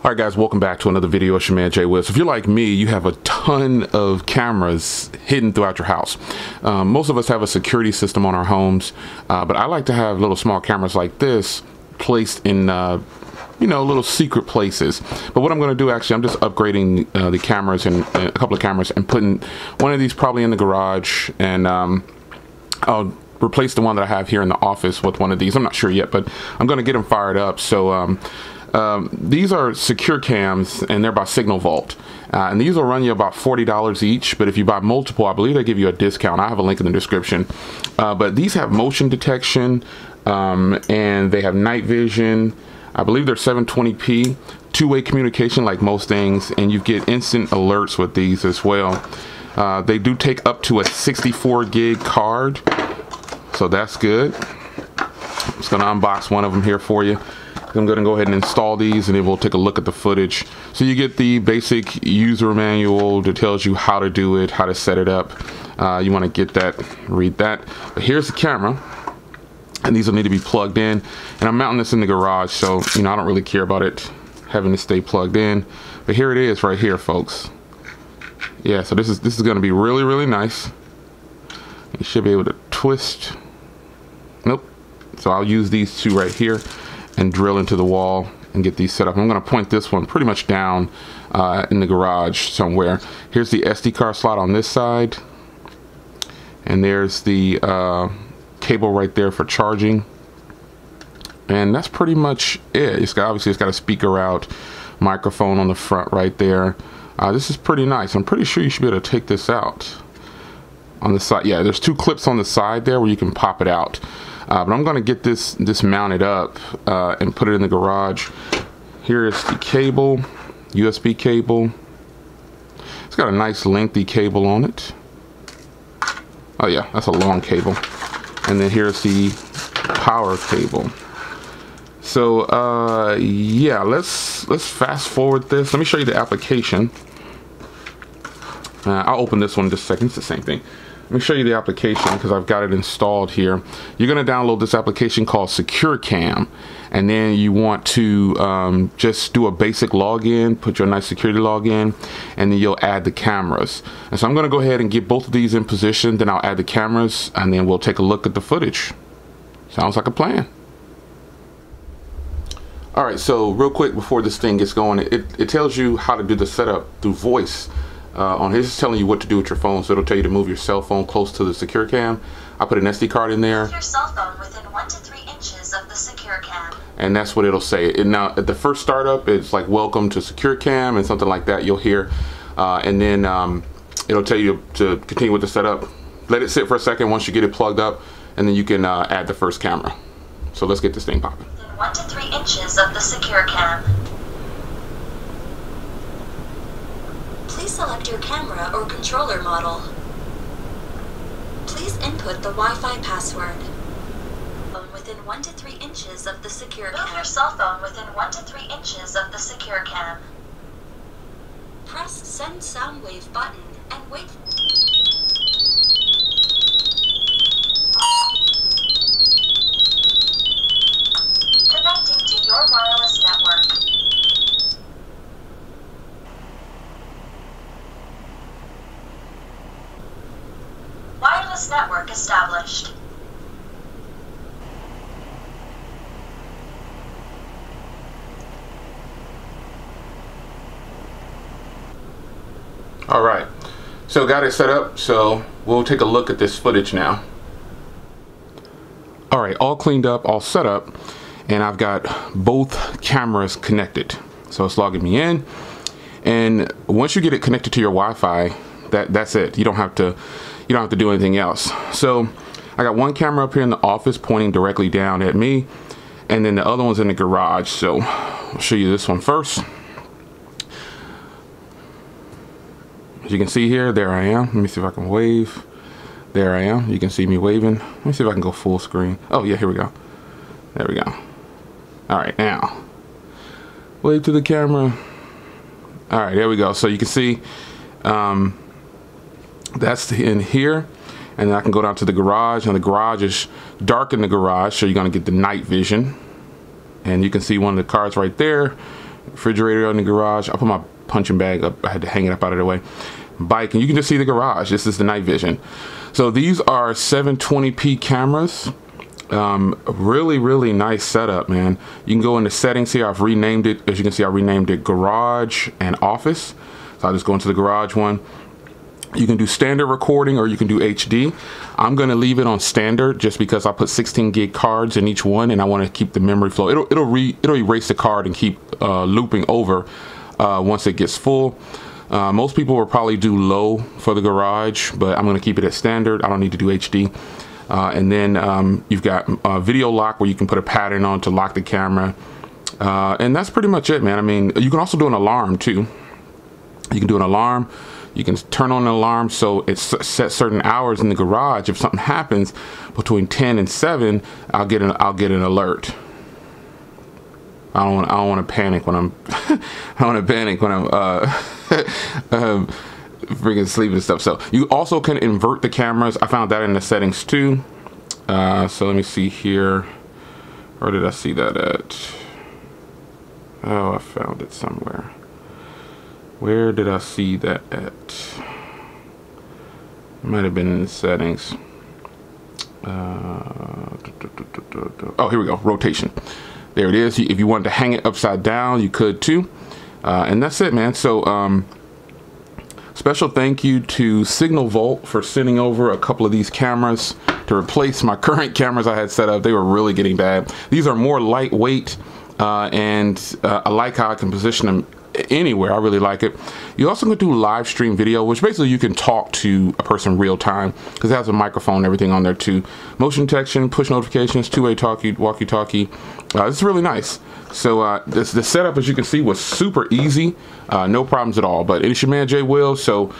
Alright guys, welcome back to another video. It's your man Jay Wiz. If you're like me, you have a ton of cameras hidden throughout your house. Most of us have a security system on our homes, but I like to have little small cameras like this placed in little secret places. But what I'm going to do, actually, I'm just upgrading the cameras and a couple of cameras and putting one of these probably in the garage, and I'll replace the one that I have here in the office with one of these. I'm not sure yet, but I'm going to get them fired up. So these are SecureCams, and they're by Signal Vault, and these will run you about $40 each, but if you buy multiple, I believe they give you a discount. I have a link in the description. But these have motion detection, and they have night vision. I believe they're 720p, two-way communication like most things, and you get instant alerts with these as well. They do take up to a 64 gig card, so that's good. I'm just gonna unbox one of them here for you. I'm going to go ahead and install these, and then we'll take a look at the footage. So you get the basic user manual that tells you how to do it, how to set it up. You want to get that, read that. But here's the camera, and these will need to be plugged in. And I'm mounting this in the garage, so I don't really care about it having to stay plugged in. But here it is, right here, folks. Yeah, so this is going to be really, really nice. You should be able to twist. Nope. So I'll use these two right here and drill into the wall and get these set up. I'm going to point this one pretty much down in the garage somewhere. Here's the SD card slot on this side, and there's the cable right there for charging, and that's pretty much it. Obviously it's got a speaker out, microphone on the front right there. This is pretty nice. I'm pretty sure you should be able to take this out on the side. Yeah, there's two clips on the side there where you can pop it out. But I'm going to get this mounted up and put it in the garage. Here is the cable, USB cable. It's got a nice lengthy cable on it. Oh yeah, that's a long cable. And then here's the power cable. So yeah, let's fast forward this. Let me show you the application. I'll open this one in just a second. It's the same thing. Let me show you the application because I've got it installed here. You're going to download this application called SecureCam, and then you want to just do a basic login, put your nice security login, and then you'll add the cameras. And so I'm going to go ahead and get both of these in position, then I'll add the cameras, and then we'll take a look at the footage. Sounds like a plan. Alright, so real quick before this thing gets going, it tells you how to do the setup through voice. On here, it's telling you what to do with your phone, so it'll tell you to move your cell phone close to the SecureCam. I put an SD card in there. Move your cell phone within 1 to 3 inches of the SecureCam. And that's what it'll say. Now, at the first startup, it's like welcome to SecureCam and something like that you'll hear. And then it'll tell you to continue with the setup. Let it sit for a second once you get it plugged up, and then you can add the first camera. So let's get this thing popping. Within 1 to 3 inches of the SecureCam. Please select your camera or controller model. Please input the Wi-Fi password. Within 1 to 3 inches of the SecureCam. Move your cell phone within 1 to 3 inches of the SecureCam. Press send sound wave button and wait. Connecting to your wireless network. Wireless network established. All right, so got it set up, so we'll take a look at this footage now. All right, all cleaned up, all set up, and I've got both cameras connected. So it's logging me in, and once you get it connected to your Wi-Fi, that's it. You don't have to do anything else. So I got one camera up here in the office pointing directly down at me, and then the other one's in the garage. So I'll show you this one first. As you can see here, there I am. Let me see if I can wave. There I am. You can see me waving. Let me see if I can go full screen. Oh yeah, here we go. There we go. All right, now wave to the camera. All right, there we go. So you can see that's in here, and then I can go down to the garage, and the garage is dark in the garage, so you're going to get the night vision. And you can see one of the cars right there refrigerator in the garage. I put my punching bag up. I had to hang it up out of the way. Bike, and you can just see the garage. This is the night vision. So these are 720p cameras. Really nice setup, man. You can go into settings here. I've renamed it. As you can see, I renamed it garage and office. So I'll just go into the garage one. You can do standard recording or you can do HD. I'm going to leave it on standard just because I put 16 gig cards in each one, and I want to keep the memory flow. It'll erase the card and keep looping over once it gets full. Most people will probably do low for the garage, but I'm going to keep it at standard. I don't need to do HD. And then you've got video lock, where you can put a pattern on to lock the camera. And that's pretty much it, man. I mean, you can also do an alarm too. You can do an alarm. You can turn on an alarm so it's set certain hours in the garage. If something happens between 10 and 7, I'll get an alert. I don't want to panic when I'm I don't want to panic when I'm freaking sleeping and stuff. So you also can invert the cameras. I found that in the settings too. So let me see here. Where did I see that at? Oh, I found it somewhere. Where did I see that at? It might have been in the settings. Oh, here we go. Rotation. There it is. If you wanted to hang it upside down, you could too. And that's it, man. So special thank you to Signal Volt for sending over a couple of these cameras to replace my current cameras I had set up. They were really getting bad. These are more lightweight, and I like how I can position them anywhere. I really like it. You also can do live stream video, which basically you can talk to a person real time, because it has a microphone and everything on there too. Motion detection, push notifications, two-way walkie-talkie. It's really nice. So the setup, as you can see, was super easy. No problems at all. But it's your man Jay Will. So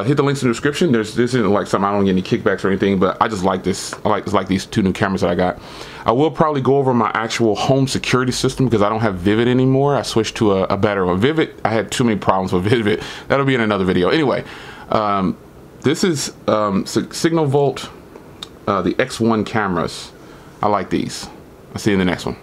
hit the links in the description. This isn't like something, I don't get any kickbacks or anything, but I just like this. I like these two new cameras that I got. I will probably go over my actual home security system because I don't have Vivid anymore. I switched to a better one. Vivid, I had too many problems with Vivid. That'll be in another video. Anyway, this is Signal Volt, the X1 cameras. I like these. I'll see you in the next one.